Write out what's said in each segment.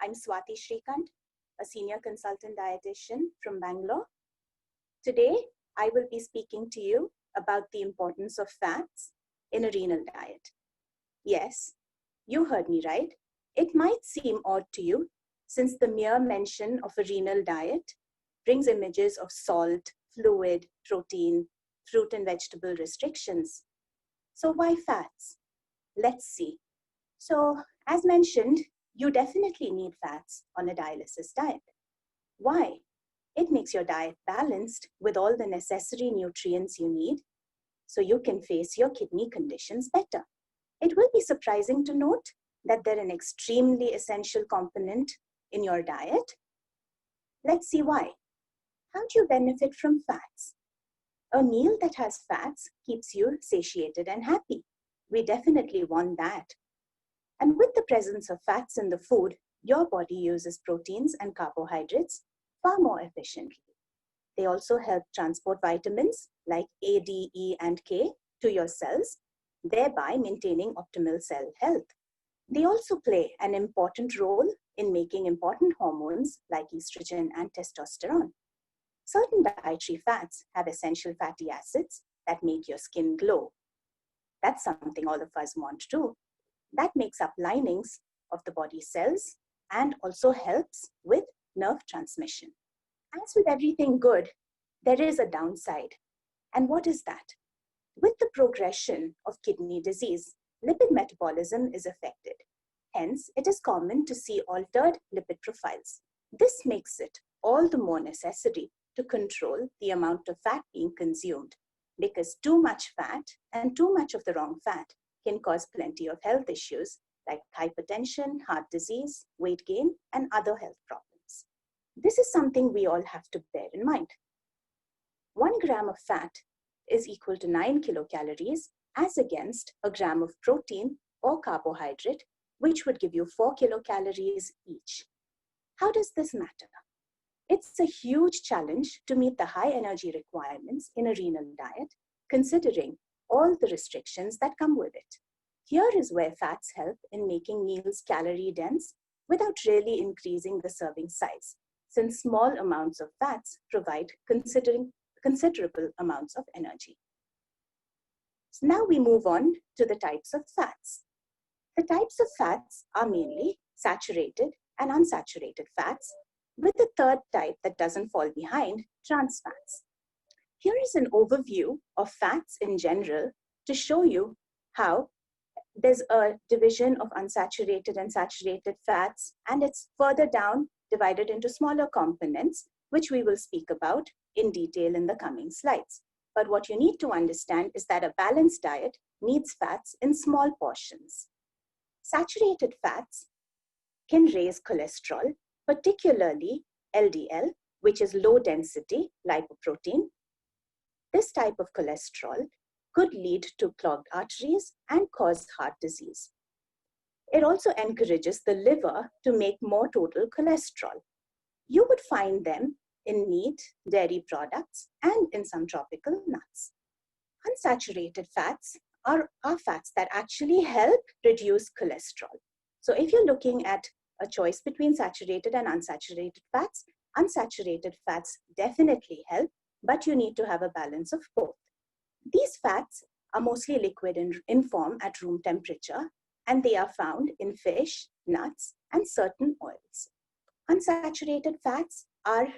I'm Swati Sreekanta, a senior consultant dietitian from Bangalore. Today, I will be speaking to you about the importance of fats in a renal diet. Yes, you heard me right. It might seem odd to you since the mere mention of a renal diet brings images of salt, fluid, protein, fruit and vegetable restrictions. So why fats? Let's see. So as mentioned, you definitely need fats on a dialysis diet. Why? It makes your diet balanced with all the necessary nutrients you need so you can face your kidney conditions better. It will be surprising to note that they're an extremely essential component in your diet. Let's see why. How do you benefit from fats? A meal that has fats keeps you satiated and happy. We definitely want that. And with the presence of fats in the food, your body uses proteins and carbohydrates far more efficiently. They also help transport vitamins like A, D, E, and K to your cells, thereby maintaining optimal cell health. They also play an important role in making important hormones like estrogen and testosterone. Certain dietary fats have essential fatty acids that make your skin glow. That's something all of us want too. That makes up linings of the body cells and also helps with nerve transmission. As with everything good, there is a downside. And what is that? With the progression of kidney disease, lipid metabolism is affected. Hence, it is common to see altered lipid profiles. This makes it all the more necessary to control the amount of fat being consumed, because too much fat and too much of the wrong fat can cause plenty of health issues like hypertension, heart disease, weight gain, and other health problems. This is something we all have to bear in mind. 1 gram of fat is equal to 9 kilocalories as against a gram of protein or carbohydrate, which would give you 4 kilocalories each. How does this matter? It's a huge challenge to meet the high energy requirements in a renal diet, considering all the restrictions that come with it. Here is where fats help in making meals calorie dense without really increasing the serving size, since small amounts of fats provide considerable amounts of energy. So now we move on to the types of fats. The types of fats are mainly saturated and unsaturated fats, with the third type that doesn't fall behind, trans fats. Here is an overview of fats in general to show you how there's a division of unsaturated and saturated fats, and it's further down divided into smaller components, which we will speak about in detail in the coming slides. But what you need to understand is that a balanced diet needs fats in small portions. Saturated fats can raise cholesterol, particularly LDL, which is low density lipoprotein. This type of cholesterol could lead to clogged arteries and cause heart disease. It also encourages the liver to make more total cholesterol. You would find them in meat, dairy products, and in some tropical nuts. Unsaturated fats are fats that actually help reduce cholesterol. So if you're looking at a choice between saturated and unsaturated fats definitely help, but you need to have a balance of both. These fats are mostly liquid in form at room temperature, and they are found in fish, nuts, and certain oils. Unsaturated fats are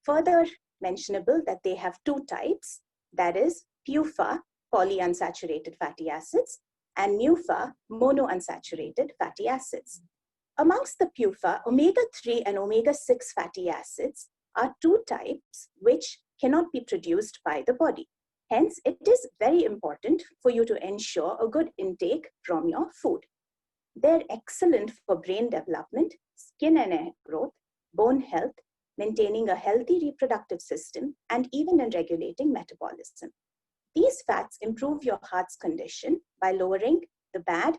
further mentionable that they have two types, that is PUFA, polyunsaturated fatty acids, and MUFA, monounsaturated fatty acids. Amongst the PUFA, omega-3 and omega-6 fatty acids are two types which cannot be produced by the body. Hence, it is very important for you to ensure a good intake from your food. They're excellent for brain development, skin and hair growth, bone health, maintaining a healthy reproductive system, and even in regulating metabolism. These fats improve your heart's condition by lowering the bad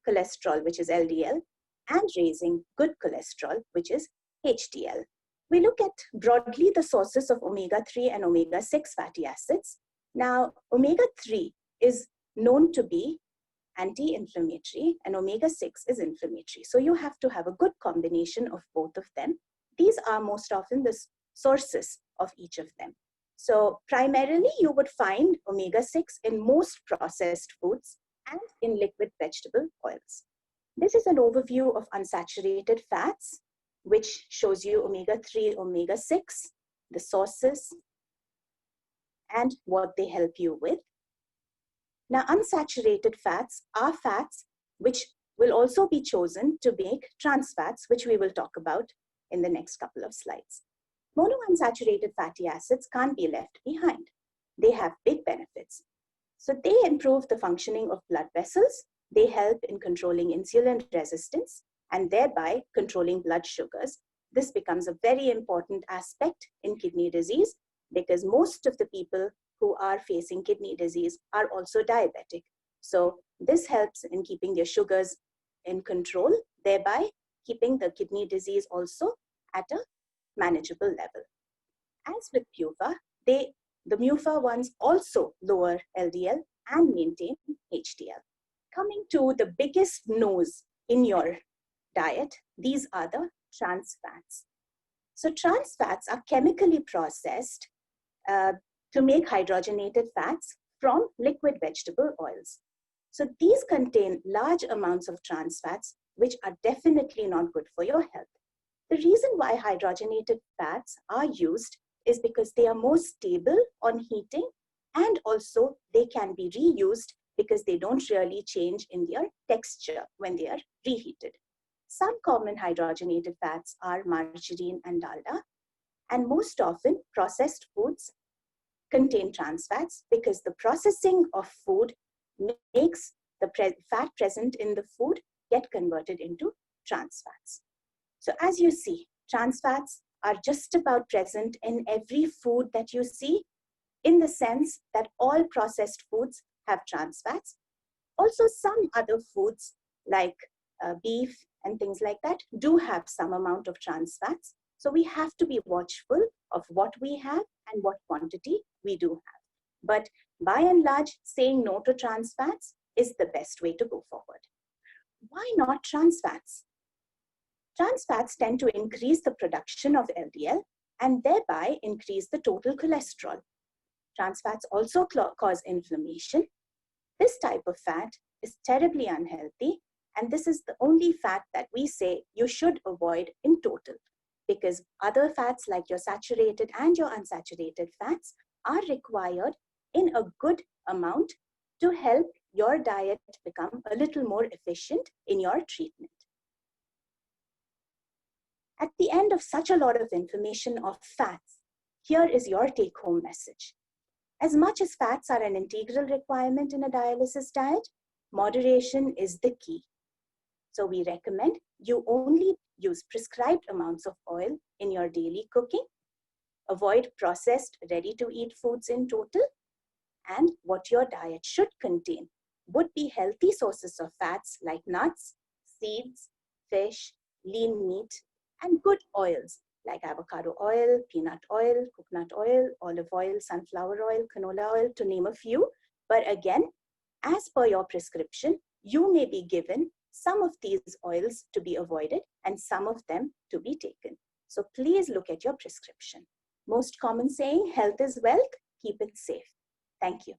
cholesterol, which is LDL, and raising good cholesterol, which is HDL. We look at broadly the sources of omega-3 and omega-6 fatty acids. Now, omega-3 is known to be anti-inflammatory and omega-6 is inflammatory. So you have to have a good combination of both of them. These are most often the sources of each of them. So primarily you would find omega-6 in most processed foods and in liquid vegetable oils. This is an overview of unsaturated fats, which shows you omega-3, omega-6, the sources, and what they help you with. Now, unsaturated fats are fats which will also be chosen to make trans fats, which we will talk about in the next couple of slides. Monounsaturated fatty acids can't be left behind. They have big benefits. So they improve the functioning of blood vessels. They help in controlling insulin resistance and thereby controlling blood sugars. This becomes a very important aspect in kidney disease because most of the people who are facing kidney disease are also diabetic. So this helps in keeping their sugars in control, thereby keeping the kidney disease also at a manageable level. As with PUFA, the MUFA ones also lower LDL and maintain HDL. Coming to the biggest nose in your diet, these are the trans fats. So trans fats are chemically processed to make hydrogenated fats from liquid vegetable oils. So these contain large amounts of trans fats, which are definitely not good for your health. The reason why hydrogenated fats are used is because they are more stable on heating, and also they can be reused because they don't really change in their texture when they are reheated. Some common hydrogenated fats are margarine and dalda, and most often processed foods contain trans fats because the processing of food makes the fat present in the food get converted into trans fats. So as you see, trans fats are just about present in every food that you see, in the sense that all processed foods have trans fats. Also, some other foods like beef and things like that do have some amount of trans fats. So we have to be watchful of what we have and what quantity we do have. But by and large, saying no to trans fats is the best way to go forward. Why not trans fats? Trans fats tend to increase the production of LDL and thereby increase the total cholesterol. Trans fats also cause inflammation. This type of fat is terribly unhealthy, and this is the only fat that we say you should avoid in total, because other fats like your saturated and your unsaturated fats are required in a good amount to help your diet become a little more efficient in your treatment. At the end of such a lot of information of fats, here is your take-home message. As much as fats are an integral requirement in a dialysis diet, moderation is the key. So we recommend you only use prescribed amounts of oil in your daily cooking, avoid processed, ready-to-eat foods in total, and what your diet should contain would be healthy sources of fats like nuts, seeds, fish, lean meat, and good oils like avocado oil, peanut oil, coconut oil, olive oil, sunflower oil, canola oil, to name a few. But again, as per your prescription, you may be given some of these oils to be avoided and some of them to be taken. So please look at your prescription. Most common saying, health is wealth, keep it safe. Thank you.